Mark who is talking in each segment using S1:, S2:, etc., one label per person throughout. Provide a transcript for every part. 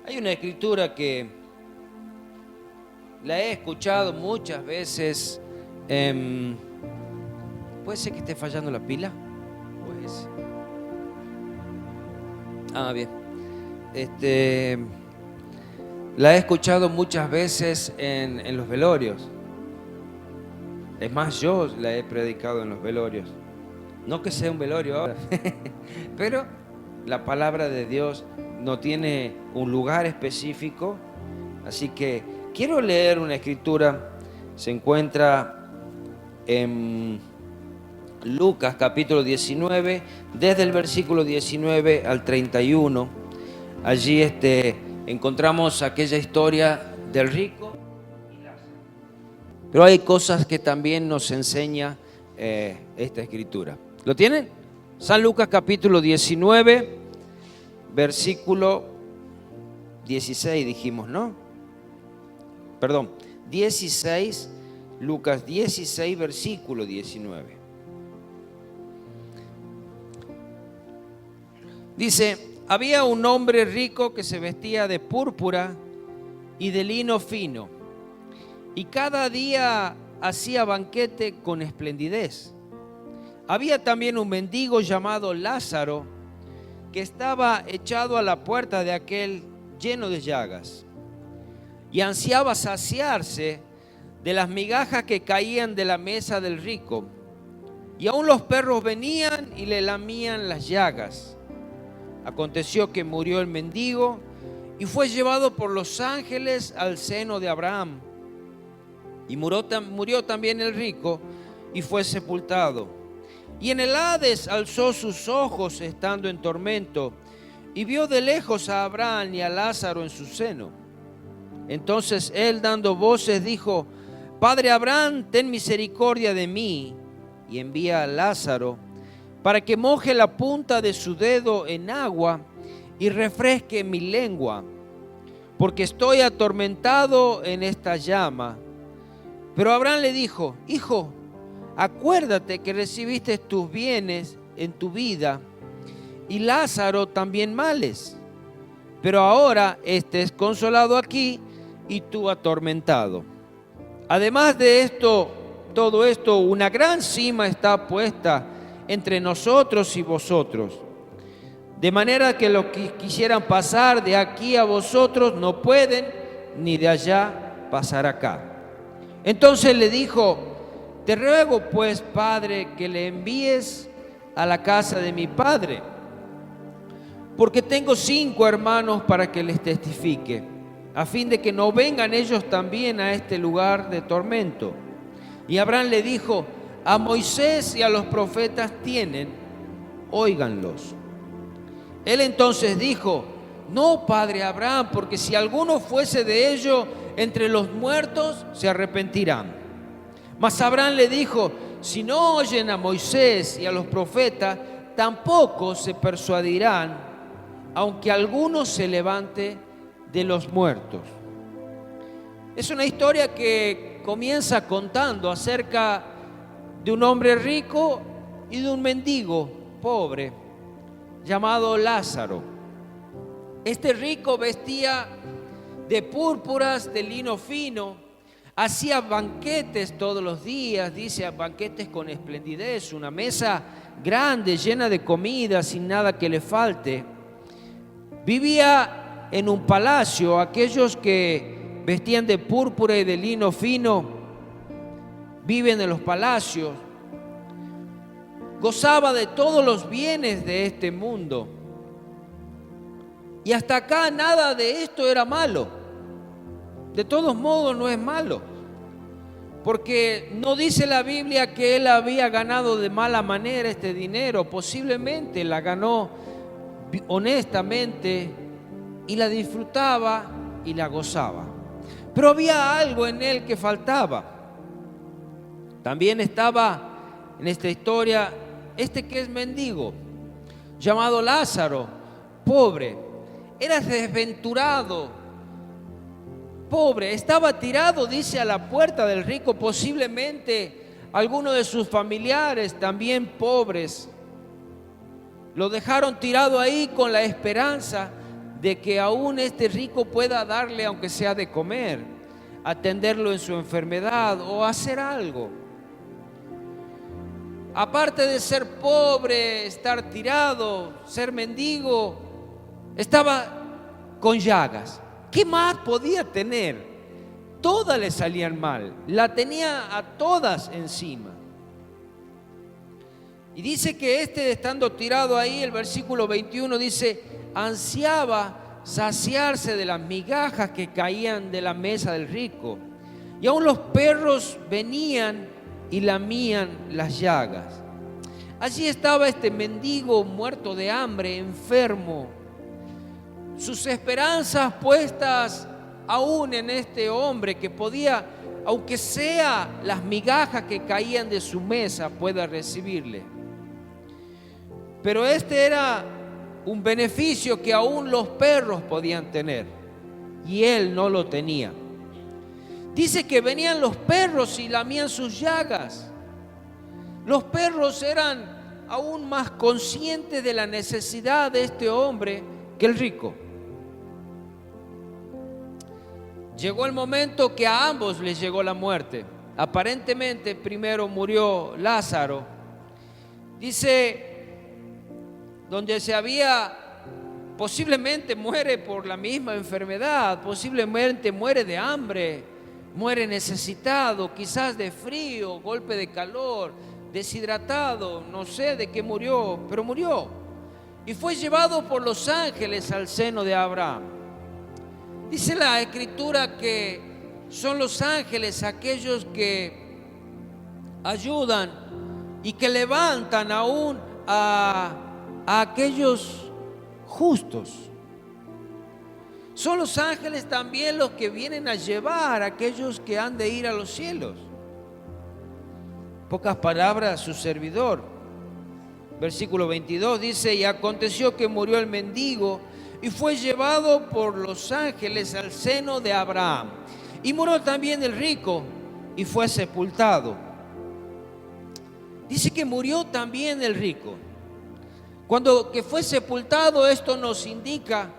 S1: Hay una escritura que la he escuchado muchas veces. ¿Puede ser que esté fallando la pila? Pues. Bien. La he escuchado muchas veces en los velorios. Es más, yo la he predicado en los velorios. No que sea un velorio ahora, pero la palabra de Dios no tiene un lugar específico. Así que quiero leer una escritura. Se encuentra en Lucas capítulo 19, desde el versículo 19 al 31. Allí encontramos aquella historia del rico y Lázaro. Pero hay cosas que también nos enseña esta escritura. ¿Lo tienen? San Lucas capítulo 19, versículo 16 dijimos, ¿no? Perdón, 16, Lucas 16, versículo 19. Dice: había un hombre rico que se vestía de púrpura y de lino fino, y cada día hacía banquete con esplendidez. Había también un mendigo llamado Lázaro, que estaba echado a la puerta de aquel lleno de llagas, y ansiaba saciarse de las migajas que caían de la mesa del rico, y aún los perros venían y le lamían las llagas. Aconteció que murió el mendigo y fue llevado por los ángeles al seno de Abraham. Y murió también el rico y fue sepultado. Y en el Hades alzó sus ojos estando en tormento y vio de lejos a Abraham y a Lázaro en su seno. Entonces él, dando voces, dijo: Padre Abraham, ten misericordia de mí y envía a Lázaro para que moje la punta de su dedo en agua y refresque mi lengua, porque estoy atormentado en esta llama. Pero Abraham le dijo: Hijo, acuérdate que recibiste tus bienes en tu vida, y Lázaro también males. Pero ahora es consolado aquí y tú atormentado. Además de esto, todo esto, una gran sima está puesta entre nosotros y vosotros, de manera que los que quisieran pasar de aquí a vosotros no pueden, ni de allá pasar acá. Entonces le dijo: te ruego pues, Padre, que le envíes a la casa de mi padre, porque tengo 5 hermanos para que les testifique, a fin de que no vengan ellos también a este lugar de tormento. Y Abraham le dijo: a Moisés y a los profetas tienen, óiganlos. Él entonces dijo: no, padre Abraham, porque si alguno fuese de ellos entre los muertos, se arrepentirán. Mas Abraham le dijo: si no oyen a Moisés y a los profetas, tampoco se persuadirán, aunque alguno se levante de los muertos. Es una historia que comienza contando acerca de un hombre rico y de un mendigo pobre llamado Lázaro. Este rico vestía de púrpuras, de lino fino, hacía banquetes todos los días, dice, banquetes con esplendidez, una mesa grande, llena de comida, sin nada que le falte. Vivía en un palacio. Aquellos que vestían de púrpura y de lino fino viven en los palacios. Gozaba de todos los bienes de este mundo. Y hasta acá nada de esto era malo. De todos modos no es malo, porque no dice la Biblia que él había ganado de mala manera este dinero. Posiblemente la ganó honestamente y la disfrutaba y la gozaba. Pero había algo en él que faltaba. También estaba en esta historia que es mendigo, llamado Lázaro, pobre. Era desventurado, pobre, estaba tirado, dice, a la puerta del rico. Posiblemente algunos de sus familiares, también pobres, Lo dejaron tirado ahí con la esperanza de que aún este rico pueda darle, aunque sea de comer, atenderlo en su enfermedad o hacer algo. Aparte de ser pobre, estar tirado, ser mendigo, estaba con llagas. ¿Qué más podía tener? Todas le salían mal, la tenía a todas encima. Y dice que estando tirado ahí, el versículo 21 dice, ansiaba saciarse de las migajas que caían de la mesa del rico. Y aún los perros venían y lamían las llagas. Allí estaba este mendigo muerto de hambre, enfermo. Sus esperanzas puestas aún en este hombre que podía, aunque sea las migajas que caían de su mesa, pueda recibirle. Pero este era un beneficio que aún los perros podían tener y él no lo tenía. Dice que venían los perros y lamían sus llagas. Los perros eran aún más conscientes de la necesidad de este hombre que el rico. Llegó el momento que a ambos les llegó la muerte. Aparentemente primero murió Lázaro. Dice, donde posiblemente muere por la misma enfermedad, posiblemente muere de hambre, muere necesitado, quizás de frío, golpe de calor, deshidratado, no sé de qué murió, pero murió. Y fue llevado por los ángeles al seno de Abraham. Dice la Escritura que son los ángeles aquellos que ayudan y que levantan aún a aquellos justos. Son los ángeles también los que vienen a llevar a aquellos que han de ir a los cielos. Pocas palabras, su servidor. Versículo 22 dice, y aconteció que murió el mendigo y fue llevado por los ángeles al seno de Abraham. Y murió también el rico y fue sepultado. Dice que murió también el rico. Cuando que fue sepultado, esto nos indica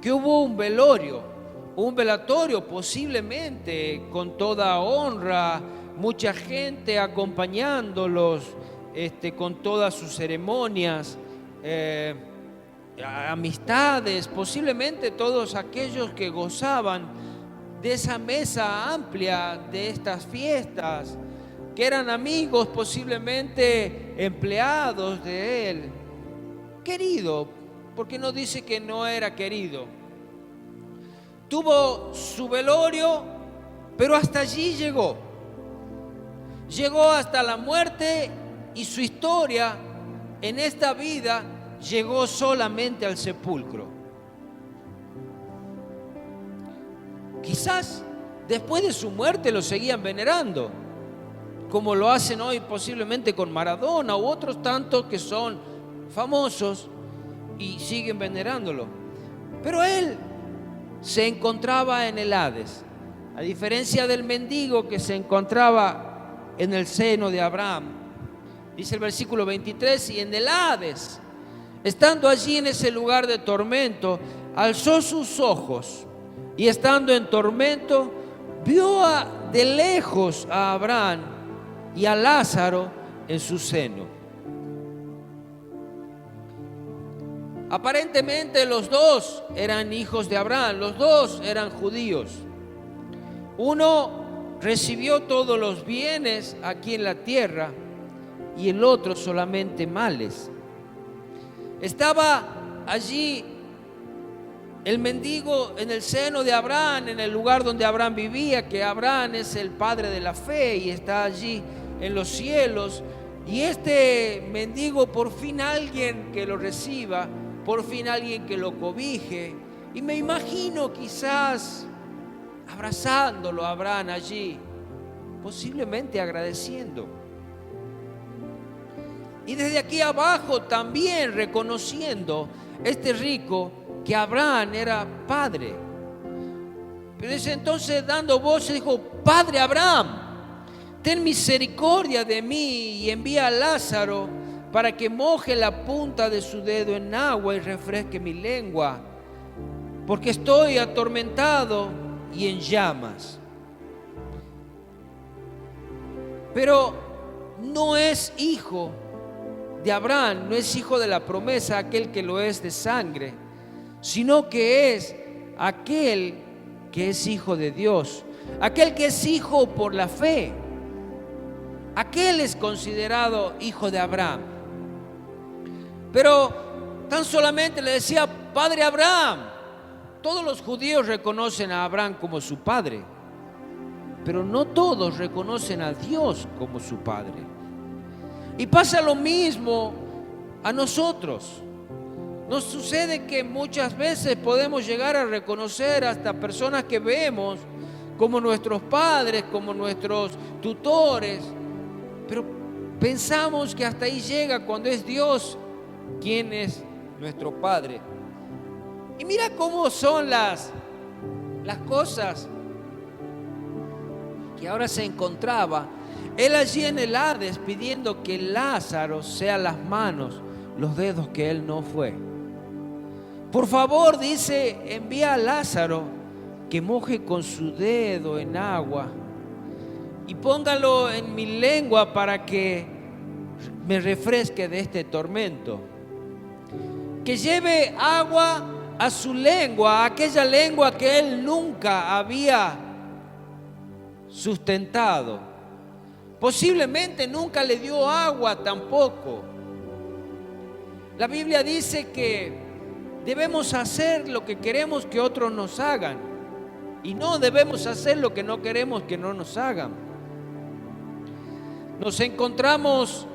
S1: que hubo un velatorio posiblemente con toda honra, mucha gente acompañándolos, con todas sus ceremonias, amistades, posiblemente todos aquellos que gozaban de esa mesa amplia, de estas fiestas, que eran amigos, posiblemente empleados de él. Querido, porque no dice que no era querido. Tuvo su velorio, pero hasta allí llegó. Llegó hasta la muerte y su historia en esta vida llegó solamente al sepulcro. Quizás después de su muerte lo seguían venerando, como lo hacen hoy posiblemente con Maradona u otros tantos que son famosos y siguen venerándolo. Pero él se encontraba en el Hades, a diferencia del mendigo que se encontraba en el seno de Abraham. Dice el versículo 23, y en el Hades, estando allí en ese lugar de tormento, alzó sus ojos y estando en tormento, vio de lejos a Abraham y a Lázaro en su seno. Aparentemente los dos eran hijos de Abraham, los dos eran judíos. Uno recibió todos los bienes aquí en la tierra y el otro solamente males. Estaba allí el mendigo en el seno de Abraham, en el lugar donde Abraham vivía, que Abraham es el padre de la fe y está allí en los cielos. Y este mendigo, por fin alguien que lo reciba, por fin alguien que lo cobije. Y me imagino quizás abrazándolo a Abraham allí, posiblemente agradeciendo. Y desde aquí abajo también reconociendo este rico que Abraham era padre. Pero dice entonces, dando voces, dijo: Padre Abraham, ten misericordia de mí y envía a Lázaro para que moje la punta de su dedo en agua y refresque mi lengua, porque estoy atormentado y en llamas. Pero no es hijo de Abraham, no es hijo de la promesa aquel que lo es de sangre, sino que es aquel que es hijo de Dios, aquel que es hijo por la fe. Aquel es considerado hijo de Abraham. Pero tan solamente le decía, Padre Abraham. Todos los judíos reconocen a Abraham como su padre, pero no todos reconocen a Dios como su padre. Y pasa lo mismo a nosotros. Nos sucede que muchas veces podemos llegar a reconocer hasta personas que vemos como nuestros padres, como nuestros tutores, pero pensamos que hasta ahí llega cuando es Dios quien es nuestro Padre. Y mira cómo son las cosas que ahora se encontraba. Él allí en el Hades pidiendo que Lázaro sea las manos, los dedos que él no fue. Por favor, dice, envía a Lázaro que moje con su dedo en agua y póngalo en mi lengua para que me refresque de este tormento. Que lleve agua a su lengua, a aquella lengua que él nunca había sustentado. Posiblemente nunca le dio agua tampoco. La Biblia dice que debemos hacer lo que queremos que otros nos hagan y no debemos hacer lo que no queremos que no nos hagan. Nos encontramos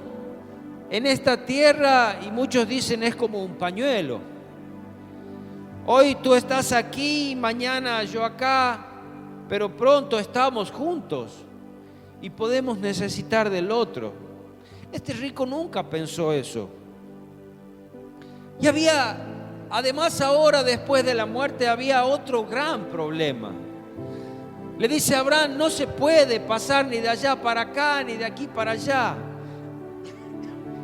S1: en esta tierra y muchos dicen es como un pañuelo. Hoy tú estás aquí, mañana yo acá, pero pronto estamos juntos y podemos necesitar del otro. Este rico nunca pensó eso. Y había, además ahora después de la muerte, había otro gran problema. Le dice a Abraham, no se puede pasar ni de allá para acá, ni de aquí para allá.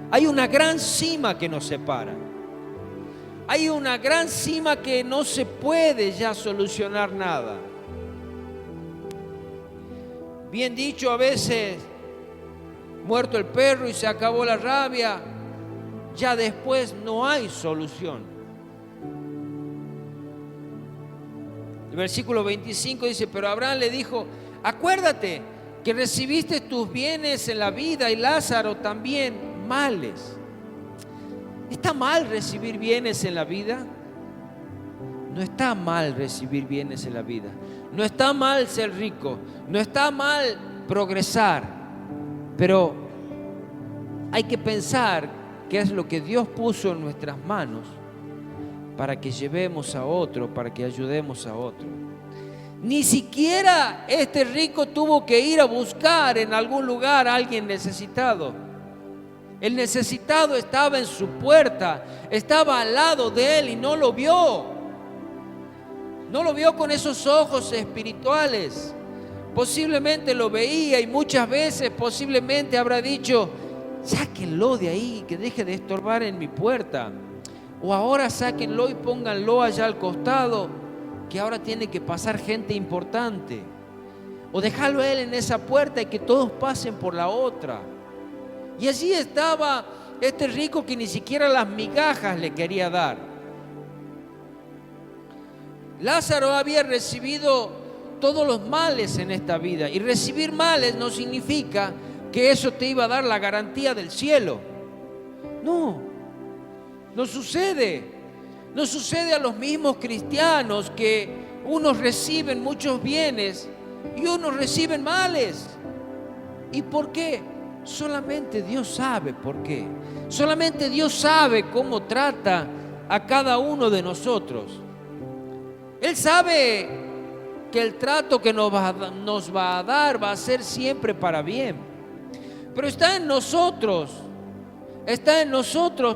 S1: Hay una gran cima que nos separa. Hay una gran cima que no se puede ya solucionar nada. Bien dicho, a veces, muerto el perro y se acabó la rabia, ya después no hay solución. El versículo 25 dice, pero Abraham le dijo, acuérdate que recibiste tus bienes en la vida y Lázaro también males. ¿Está mal recibir bienes en la vida? No está mal recibir bienes en la vida. No está mal ser rico. No está mal progresar. Pero hay que pensar qué es lo que Dios puso en nuestras manos para que llevemos a otro, para que ayudemos a otro. Ni siquiera este rico tuvo que ir a buscar en algún lugar a alguien necesitado. El necesitado estaba en su puerta, estaba al lado de él y no lo vio. No lo vio con esos ojos espirituales. Posiblemente lo veía y muchas veces posiblemente habrá dicho, sáquenlo de ahí, que deje de estorbar en mi puerta. O ahora sáquenlo y pónganlo allá al costado, que ahora tiene que pasar gente importante. O dejarlo a él en esa puerta y que todos pasen por la otra. Y allí estaba este rico que ni siquiera las migajas le quería dar. Lázaro había recibido todos los males en esta vida. Y recibir males no significa que eso te iba a dar la garantía del cielo. No, no sucede. No sucede a los mismos cristianos que unos reciben muchos bienes y unos reciben males. ¿Y por qué? Solamente Dios sabe por qué. Solamente Dios sabe cómo trata a cada uno de nosotros. Él sabe que el trato que nos va a dar va a ser siempre para bien. Pero está en nosotros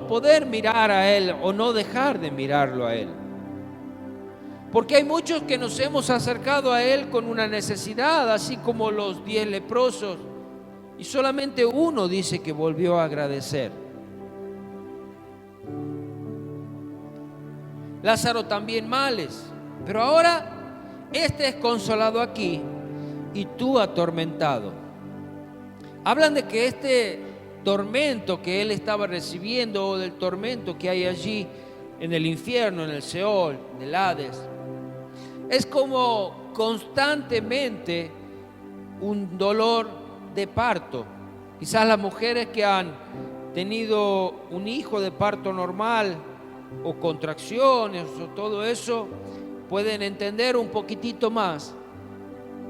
S1: poder mirar a Él o no dejar de mirarlo a Él. Porque hay muchos que nos hemos acercado a Él con una necesidad, así como los 10 leprosos. Y solamente uno dice que volvió a agradecer. Lázaro también males, pero ahora este es consolado aquí y tú atormentado. Hablan de que este tormento que él estaba recibiendo, o del tormento que hay allí en el infierno, en el Seol, en el Hades, es como constantemente un dolor de parto. Quizás las mujeres que han tenido un hijo de parto normal o contracciones o todo eso pueden entender un poquitito más.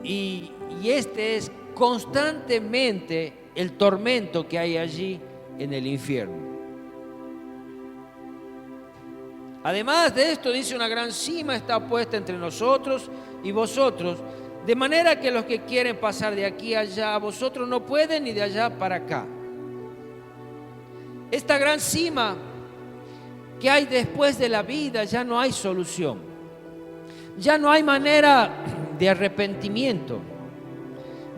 S1: Y este es constantemente el tormento que hay allí en el infierno. Además de esto, dice, una gran cima está puesta entre nosotros y vosotros, de manera que los que quieren pasar de aquí a allá, vosotros no pueden, ni de allá para acá. Esta gran cima que hay después de la vida, ya no hay solución. Ya no hay manera de arrepentimiento.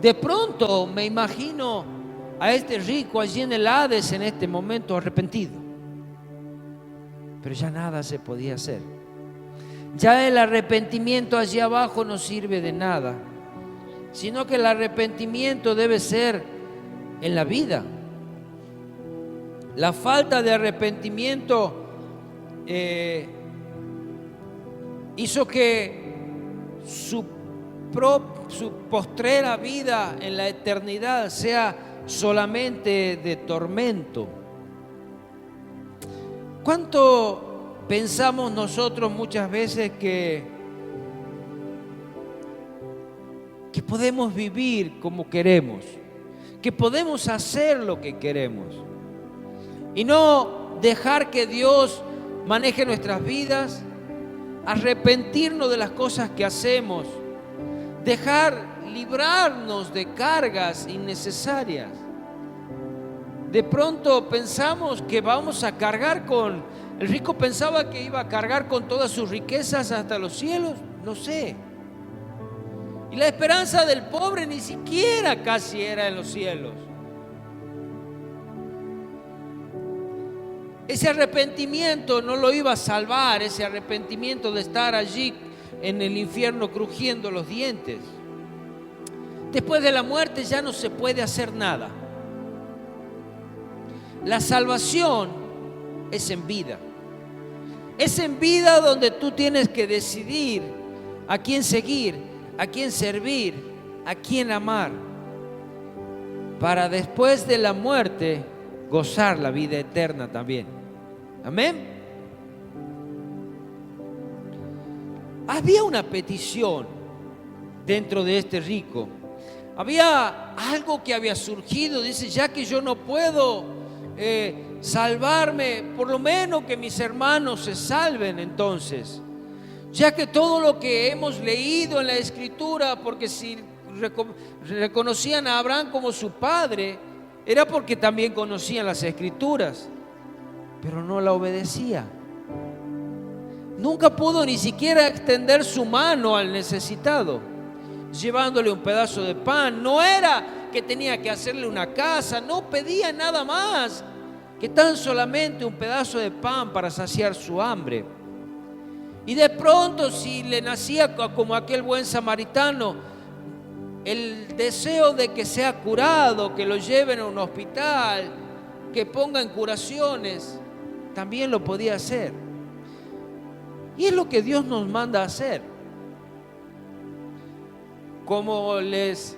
S1: De pronto me imagino a este rico allí en el Hades en este momento arrepentido. Pero ya nada se podía hacer. Ya el arrepentimiento allí abajo no sirve de nada, sino que el arrepentimiento debe ser en la vida. La falta de arrepentimiento hizo que su postrera vida en la eternidad sea solamente de tormento. ¿Cuánto pensamos nosotros muchas veces que podemos vivir como queremos, que podemos hacer lo que queremos y no dejar que Dios maneje nuestras vidas, arrepentirnos de las cosas que hacemos, librarnos de cargas innecesarias? De pronto pensamos que vamos a cargar el rico pensaba que iba a cargar con todas sus riquezas hasta los cielos, no sé. Y la esperanza del pobre ni siquiera casi era en los cielos. Ese arrepentimiento no lo iba a salvar, ese arrepentimiento de estar allí en el infierno crujiendo los dientes. Después de la muerte ya no se puede hacer nada. La salvación es en vida. Es en vida donde tú tienes que decidir a quién seguir, a quién servir, a quién amar, para después de la muerte gozar la vida eterna también. Amén. Había una petición dentro de este rico. Había algo que había surgido. Dice, ya que yo no puedo salvarme, por lo menos que mis hermanos se salven entonces. Ya que todo lo que hemos leído en la Escritura, porque si reconocían a Abraham como su padre, era porque también conocían las Escrituras, pero no la obedecía. Nunca pudo ni siquiera extender su mano al necesitado, llevándole un pedazo de pan. No era que tenía que hacerle una casa, no pedía nada más que tan solamente un pedazo de pan para saciar su hambre. Y de pronto, si le nacía como aquel buen samaritano el deseo de que sea curado, que lo lleven a un hospital, que pongan curaciones, también lo podía hacer. Y es lo que Dios nos manda a hacer. Como les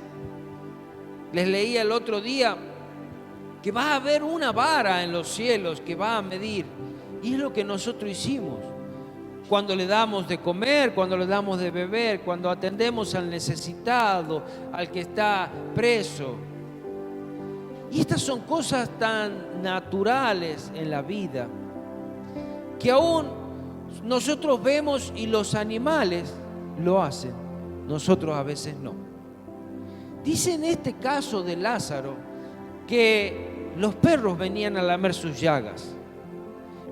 S1: leía el otro día, que va a haber una vara en los cielos que va a medir. Y es lo que nosotros hicimos. Cuando le damos de comer, cuando le damos de beber, cuando atendemos al necesitado, al que está preso. Y estas son cosas tan naturales en la vida que aún nosotros vemos y los animales lo hacen, nosotros a veces no. Dice en este caso de Lázaro que los perros venían a lamer sus llagas.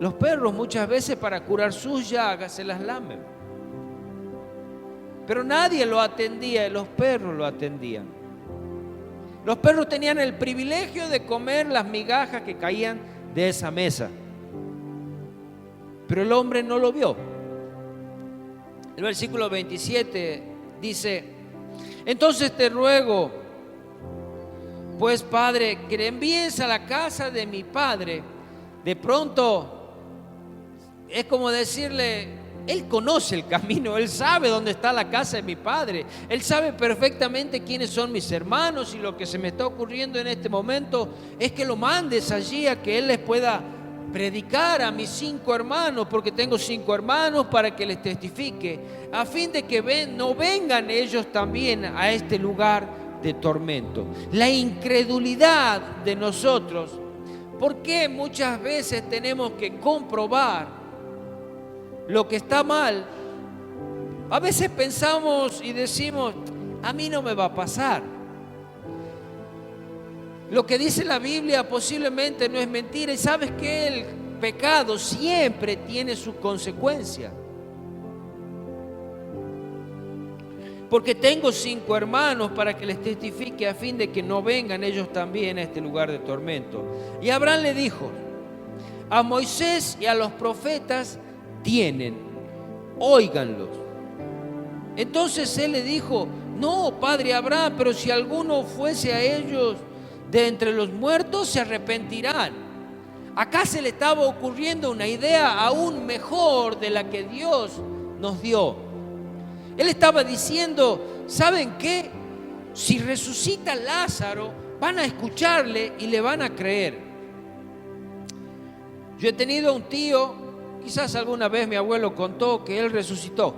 S1: Los perros muchas veces para curar sus llagas se las lamen. Pero nadie lo atendía y los perros lo atendían. Los perros tenían el privilegio de comer las migajas que caían de esa mesa. Pero el hombre no lo vio. El versículo 27 dice: entonces te ruego, pues Padre, que le envíes a la casa de mi Padre. De pronto es como decirle: Él conoce el camino, Él sabe dónde está la casa de mi Padre, Él sabe perfectamente quiénes son mis hermanos, y lo que se me está ocurriendo en este momento es que lo mandes allí a que Él les pueda predicar a mis 5 hermanos, porque tengo 5 hermanos, para que les testifique, a fin de que no vengan ellos también a este lugar de tormento. La incredulidad de nosotros, porque muchas veces tenemos que comprobar lo que está mal. A veces pensamos y decimos: a mí no me va a pasar. Lo que dice la Biblia posiblemente no es mentira. Y sabes que el pecado siempre tiene su consecuencia. Porque tengo 5 hermanos para que les testifique, a fin de que no vengan ellos también a este lugar de tormento. Y Abraham le dijo: a Moisés y a los profetas tienen, óiganlos. Entonces él le dijo: no, padre Abraham, pero si alguno fuese a ellos de entre los muertos, se arrepentirán. Acá se le estaba ocurriendo una idea aún mejor de la que Dios nos dio. Él estaba diciendo: ¿saben qué? Si resucita Lázaro, van a escucharle y le van a creer. Yo he tenido un tío, quizás alguna vez mi abuelo contó que él resucitó.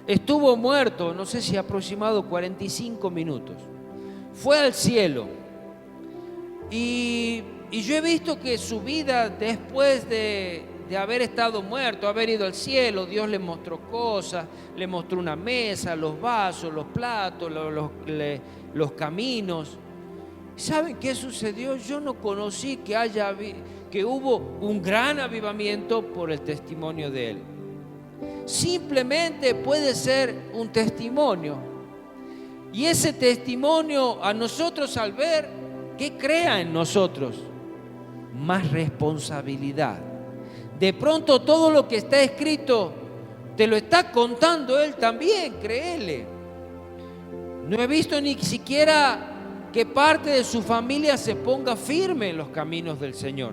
S1: Estuvo muerto, no sé si aproximado 45 minutos. Fue al cielo. Y yo he visto que su vida, después de haber estado muerto, haber ido al cielo, Dios le mostró cosas, le mostró una mesa, los vasos, los platos, los caminos. ¿Saben qué sucedió? Yo no conocí que hubo un gran avivamiento por el testimonio de él. Simplemente puede ser un testimonio. Y ese testimonio a nosotros, al ver, ¿qué crea en nosotros? Más responsabilidad. De pronto todo lo que está escrito te lo está contando él también, créele. No he visto ni siquiera que parte de su familia se ponga firme en los caminos del Señor.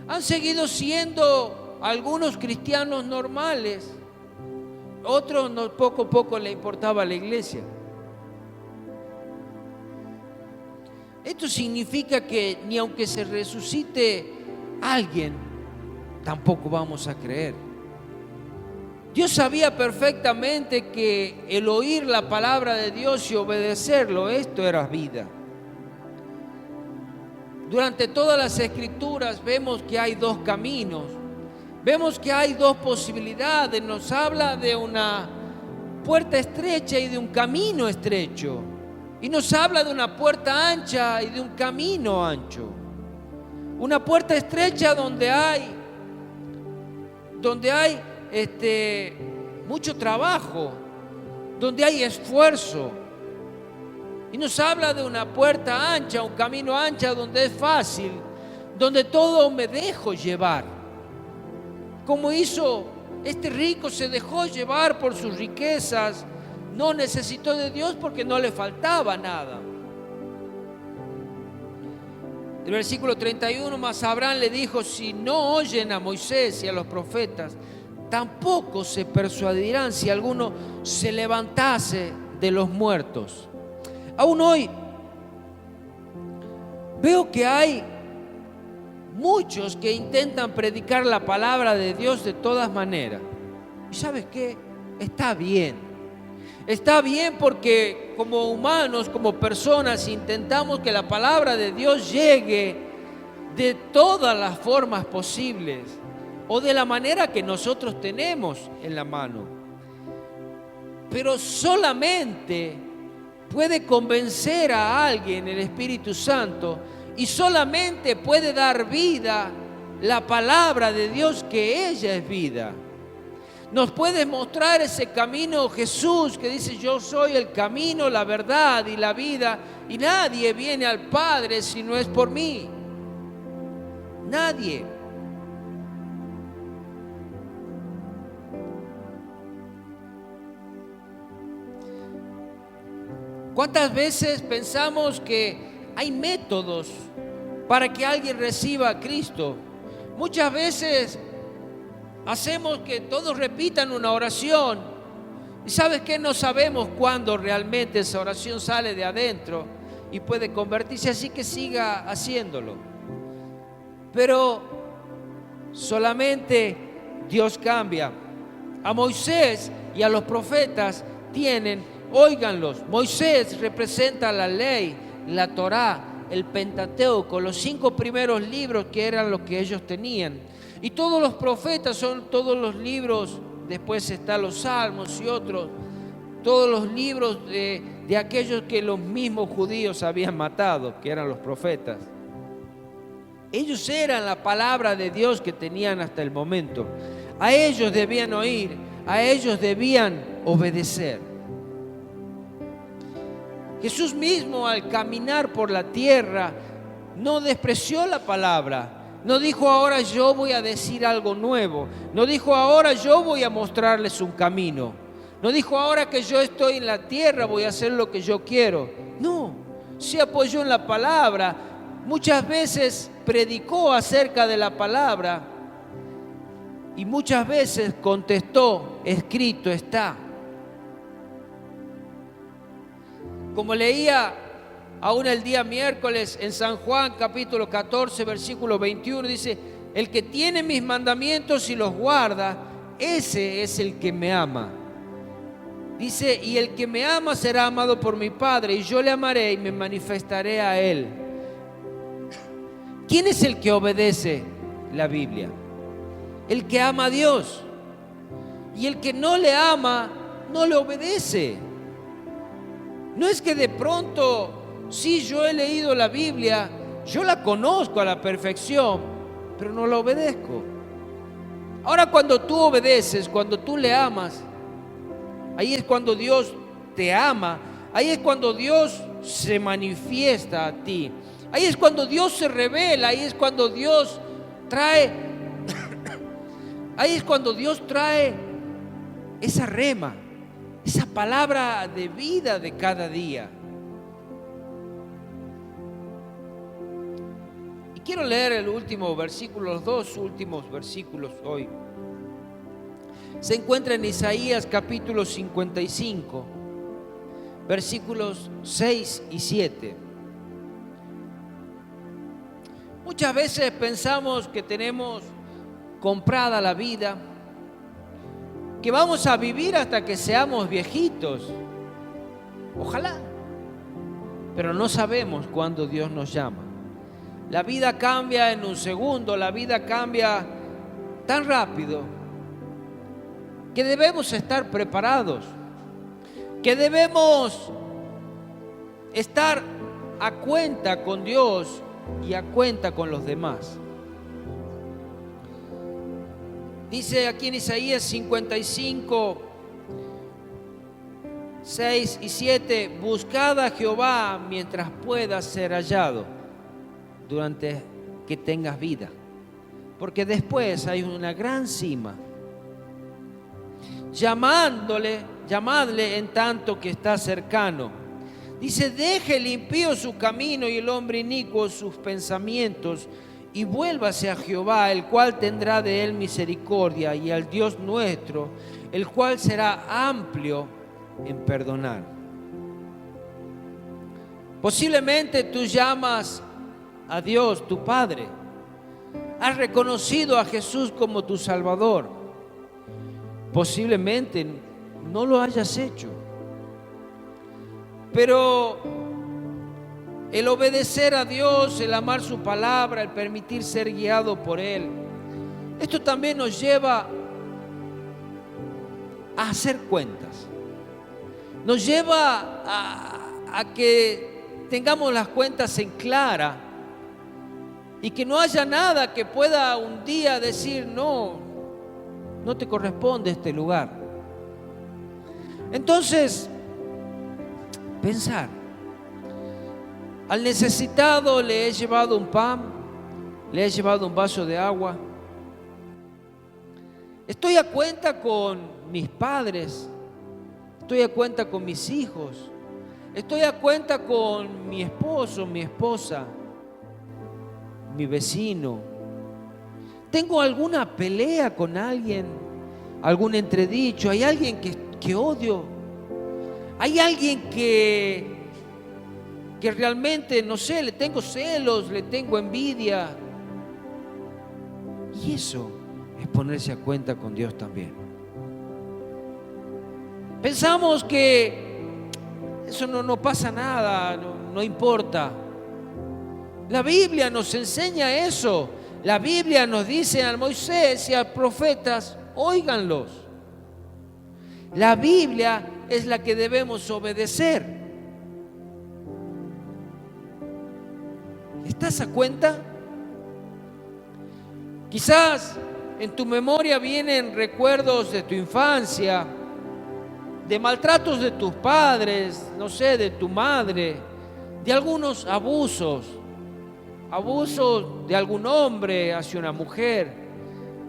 S1: Han seguido siendo algunos cristianos normales, otros poco a poco le importaba la iglesia. Esto significa que ni aunque se resucite alguien, tampoco vamos a creer. Dios sabía perfectamente que el oír la palabra de Dios y obedecerlo, esto era vida. Durante todas las escrituras vemos que hay 2 caminos, vemos que hay 2 posibilidades. Nos habla de una puerta estrecha y de un camino estrecho. Y nos habla de una puerta ancha y de un camino ancho. Una puerta estrecha donde hay mucho trabajo, donde hay esfuerzo. Y nos habla de una puerta ancha, un camino ancho donde es fácil, donde todo me dejo llevar. Como hizo este rico, se dejó llevar por sus riquezas. No necesitó de Dios porque no le faltaba nada. El versículo 31, mas Abraham le dijo: si no oyen a Moisés y a los profetas, tampoco se persuadirán si alguno se levantase de los muertos. Aún hoy veo que hay muchos que intentan predicar la palabra de Dios de todas maneras. ¿Y sabes qué? Está bien. Está bien, porque como humanos, como personas, intentamos que la palabra de Dios llegue de todas las formas posibles o de la manera que nosotros tenemos en la mano. Pero solamente puede convencer a alguien el Espíritu Santo, y solamente puede dar vida la palabra de Dios, que ella es vida. Nos puede mostrar ese camino Jesús, que dice: yo soy el camino, la verdad y la vida, y nadie viene al Padre si no es por mí. Nadie. ¿Cuántas veces pensamos que hay métodos para que alguien reciba a Cristo? Muchas veces hacemos que todos repitan una oración y ¿sabes qué? No sabemos cuándo realmente esa oración sale de adentro y puede convertirse, así que siga haciéndolo. Pero solamente Dios cambia. A Moisés y a los profetas óiganlos, Moisés representa la ley, la Torá, el Pentateuco, los 5 primeros libros que eran los que ellos tenían. Y todos los profetas son todos los libros, después están los Salmos y otros, todos los libros de aquellos que los mismos judíos habían matado, que eran los profetas. Ellos eran la palabra de Dios que tenían hasta el momento. A ellos debían oír, a ellos debían obedecer. Jesús mismo, al caminar por la tierra, no despreció la palabra. No dijo ahora yo voy a decir algo nuevo. No dijo ahora yo voy a mostrarles un camino. No dijo ahora que yo estoy en la tierra voy a hacer lo que yo quiero. No, se apoyó en la palabra. Muchas veces predicó acerca de la palabra y muchas veces contestó, escrito está. Como leía aún el día miércoles en San Juan capítulo 14 versículo 21, dice, el que tiene mis mandamientos y los guarda, ese es el que me ama. Dice, y el que me ama será amado por mi Padre, y yo le amaré y me manifestaré a él. ¿Quién es el que obedece la Biblia? El que ama a Dios. Y el que no le ama, no le obedece. No es que de pronto, sí, yo he leído la Biblia, yo la conozco a la perfección, pero no la obedezco. Ahora cuando tú obedeces, cuando tú le amas, ahí es cuando Dios te ama, ahí es cuando Dios se manifiesta a ti, ahí es cuando Dios se revela, ahí es cuando Dios trae, ahí es cuando Dios trae esa rema, esa palabra de vida de cada día. Y quiero leer el último versículo, los 2 últimos versículos hoy. Se encuentra en Isaías capítulo 55, versículos 6 y 7. Muchas veces pensamos que tenemos comprada la vida, que vamos a vivir hasta que seamos viejitos. Ojalá. Pero no sabemos cuándo Dios nos llama. La vida cambia en un segundo, la vida cambia tan rápido que debemos estar preparados, que debemos estar a cuenta con Dios y a cuenta con los demás. Dice aquí en Isaías 55, 6 y 7, buscad a Jehová mientras pueda ser hallado, durante que tengas vida, porque después hay una gran cima. Llamadle en tanto que está cercano. Dice, deje el impío su camino y el hombre inicuo sus pensamientos, y vuélvase a Jehová, el cual tendrá de él misericordia, y al Dios nuestro, el cual será amplio en perdonar. Posiblemente tú llamas a Dios tu Padre, has reconocido a Jesús como tu Salvador. Posiblemente no lo hayas hecho, pero el obedecer a Dios, el amar su palabra, el permitir ser guiado por Él, esto también nos lleva a hacer cuentas. Nos lleva a que tengamos las cuentas en clara y que no haya nada que pueda un día decir, no te corresponde este lugar. Entonces, pensar. Al necesitado le he llevado un pan, le he llevado un vaso de agua. Estoy a cuenta con mis padres, estoy a cuenta con mis hijos. Estoy a cuenta con mi esposo, mi esposa, mi vecino. ¿Tengo alguna pelea con alguien? ¿Algún entredicho? ¿Hay alguien que odio? ¿Hay alguien que realmente, no sé, le tengo celos, le tengo envidia? Y eso es ponerse a cuenta con Dios también. Pensamos que eso no pasa nada, no importa. La Biblia nos enseña eso. La Biblia nos dice a Moisés y a profetas, óiganlos. La Biblia es la que debemos obedecer. ¿Estás a cuenta? Quizás en tu memoria vienen recuerdos de tu infancia, de maltratos de tus padres, no sé, de tu madre, de algunos abusos de algún hombre hacia una mujer,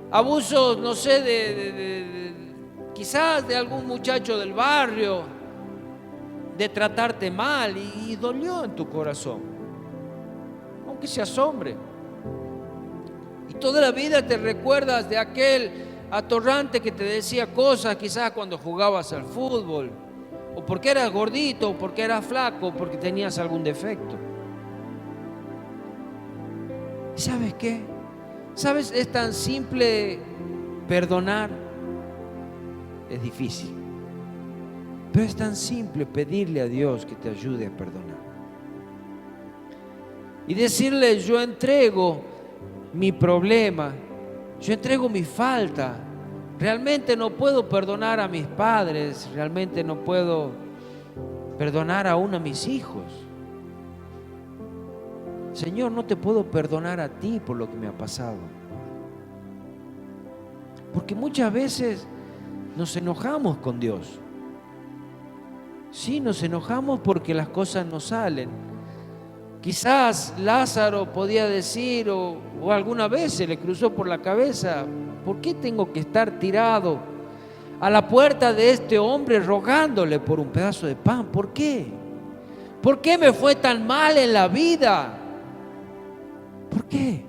S1: abusos, no sé, quizás de algún muchacho del barrio, de tratarte mal y dolió en tu corazón, aunque seas hombre. Y toda la vida te recuerdas de aquel atorrante que te decía cosas, quizás cuando jugabas al fútbol, o porque eras gordito, o porque eras flaco, o porque tenías algún defecto. ¿Y sabes qué? ¿Sabes? Es tan simple perdonar. Es difícil, pero es tan simple pedirle a Dios que te ayude a perdonar y decirle: yo entrego mi problema, yo entrego mi falta. Realmente no puedo perdonar a mis padres, realmente no puedo perdonar aún a mis hijos. Señor, no te puedo perdonar a ti por lo que me ha pasado. Porque muchas veces nos enojamos con Dios. Sí, nos enojamos porque las cosas no salen. Quizás Lázaro podía decir, o alguna vez se le cruzó por la cabeza: ¿por qué tengo que estar tirado a la puerta de este hombre rogándole por un pedazo de pan? ¿Por qué? ¿Por qué me fue tan mal en la vida? ¿Por qué?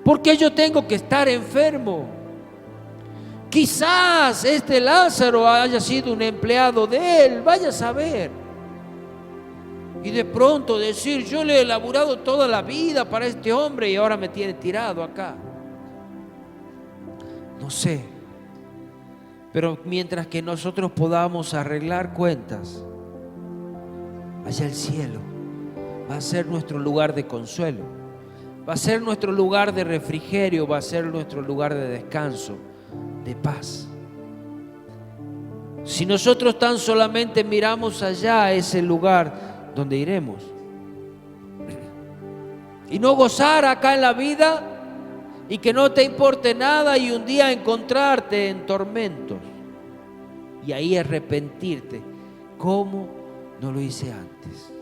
S1: ¿Por qué yo tengo que estar enfermo? Quizás este Lázaro haya sido un empleado de él, vaya a saber. Y de pronto decir: yo le he laburado toda la vida para este hombre y ahora me tiene tirado acá. No sé. Pero mientras que nosotros podamos arreglar cuentas, allá el cielo va a ser nuestro lugar de consuelo, va a ser nuestro lugar de refrigerio, va a ser nuestro lugar de descanso, de paz. Si nosotros tan solamente miramos allá, a ese lugar donde iremos, y no gozar acá en la vida, y que no te importe nada, y un día encontrarte en tormentos y ahí arrepentirte: ¿cómo no lo hice antes?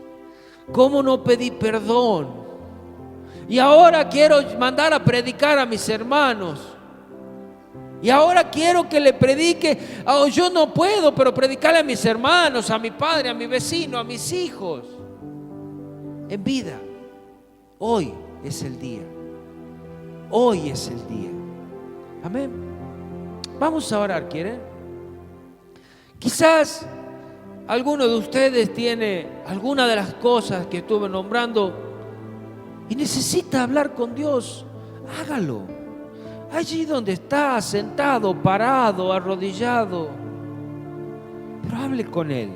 S1: ¿Cómo no pedí perdón? Y ahora quiero mandar a predicar a mis hermanos, y ahora quiero que le predique. Yo no puedo, pero predicarle a mis hermanos, a mi padre, a mi vecino, a mis hijos, en vida. Hoy es el día. Hoy es el día. Amén. Vamos a orar, ¿quieren? Quizás alguno de ustedes tiene alguna de las cosas que estuve nombrando y necesita hablar con Dios. Hágalo. Allí donde está, sentado, parado, arrodillado, pero hable con Él.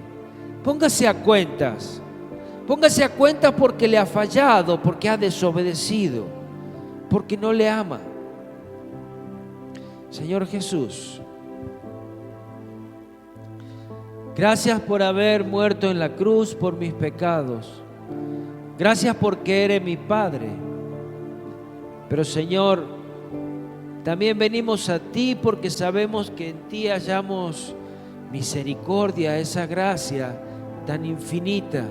S1: Póngase a cuentas. Póngase a cuentas porque le ha fallado, porque ha desobedecido, porque no le ama. Señor Jesús, gracias por haber muerto en la cruz por mis pecados. Gracias porque eres mi Padre. Pero Señor, también venimos a ti porque sabemos que en ti hallamos misericordia, esa gracia tan infinita,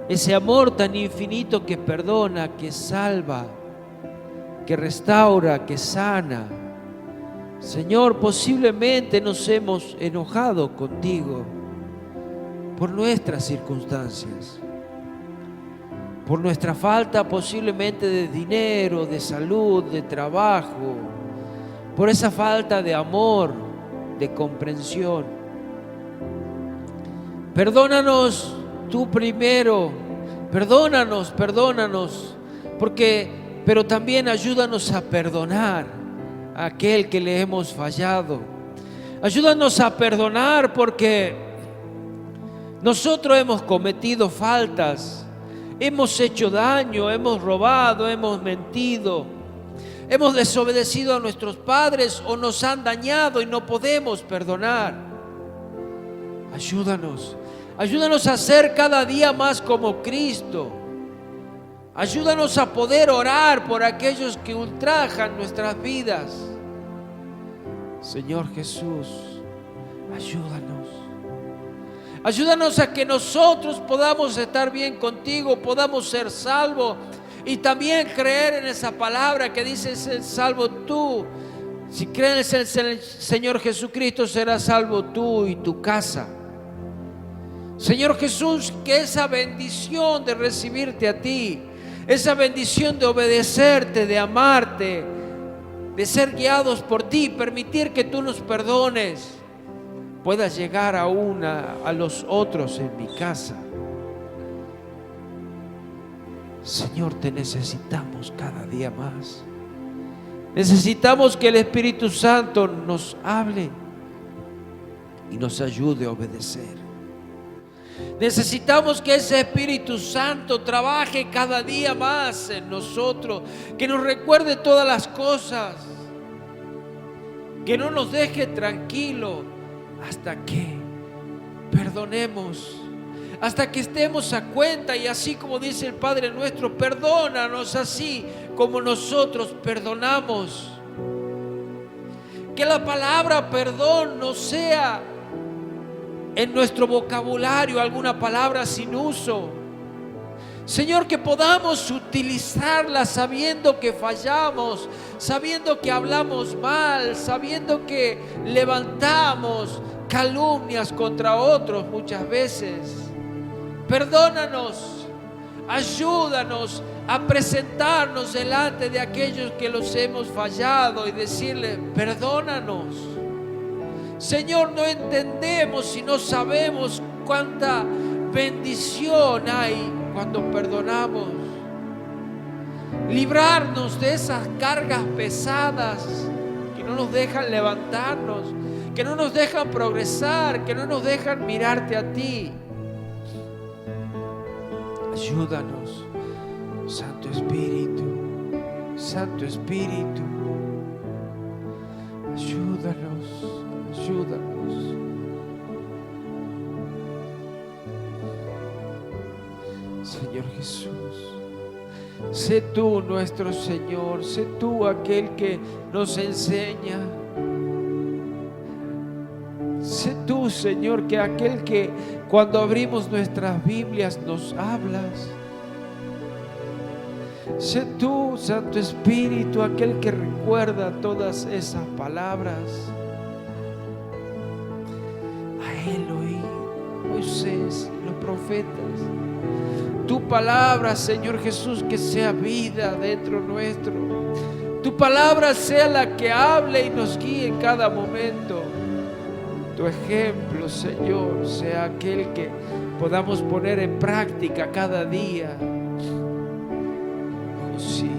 S1: ese amor tan infinito que perdona, que salva, que restaura, que sana. Señor, posiblemente nos hemos enojado contigo, por nuestras circunstancias, por nuestra falta posiblemente de dinero, de salud, de trabajo, por esa falta de amor, de comprensión. Perdónanos tú primero, perdónanos, pero también ayúdanos a perdonar a aquel que le hemos fallado. Ayúdanos a perdonar porque nosotros hemos cometido faltas, hemos hecho daño, hemos robado, hemos mentido, hemos desobedecido a nuestros padres o nos han dañado y no podemos perdonar. Ayúdanos a ser cada día más como Cristo. Ayúdanos a poder orar por aquellos que ultrajan nuestras vidas. Señor Jesús, ayúdanos a que nosotros podamos estar bien contigo, podamos ser salvos y también creer en esa palabra que dice: ser salvo tú. Si crees en el Señor Jesucristo, serás salvo tú y tu casa. Señor Jesús, que esa bendición de recibirte a ti, esa bendición de obedecerte, de amarte, de ser guiados por ti, permitir que tú nos perdones, pueda llegar aún a los otros en mi casa. Señor, te necesitamos cada día más. Necesitamos que el Espíritu Santo nos hable y nos ayude a obedecer. Necesitamos que ese Espíritu Santo trabaje cada día más en nosotros, que nos recuerde todas las cosas, que no nos deje tranquilo hasta que perdonemos, hasta que estemos a cuenta. Y así como dice el Padre nuestro, perdónanos así como nosotros perdonamos. Que la palabra perdón no sea en nuestro vocabulario alguna palabra sin uso. Señor, que podamos utilizarla sabiendo que fallamos, sabiendo que hablamos mal, sabiendo que levantamos calumnias contra otros muchas veces. Perdónanos, ayúdanos a presentarnos delante de aquellos que los hemos fallado y decirle: perdónanos. Señor, no entendemos y no sabemos cuánta bendición hay cuando perdonamos. Librarnos de esas cargas pesadas que no nos dejan levantarnos, que no nos dejan progresar, que no nos dejan mirarte a ti. Ayúdanos, Santo Espíritu, Santo Espíritu. Ayúdanos. Señor Jesús, sé tú nuestro Señor, sé tú aquel que nos enseña. Sé tú, Señor, que aquel que cuando abrimos nuestras Biblias nos hablas. Sé tú, Santo Espíritu, aquel que recuerda todas esas palabras. Elohim, Moisés, los profetas. Tu palabra, Señor Jesús, que sea vida dentro nuestro. Tu palabra sea la que hable y nos guíe en cada momento. Tu ejemplo, Señor, sea aquel que podamos poner en práctica cada día. Oh, sí.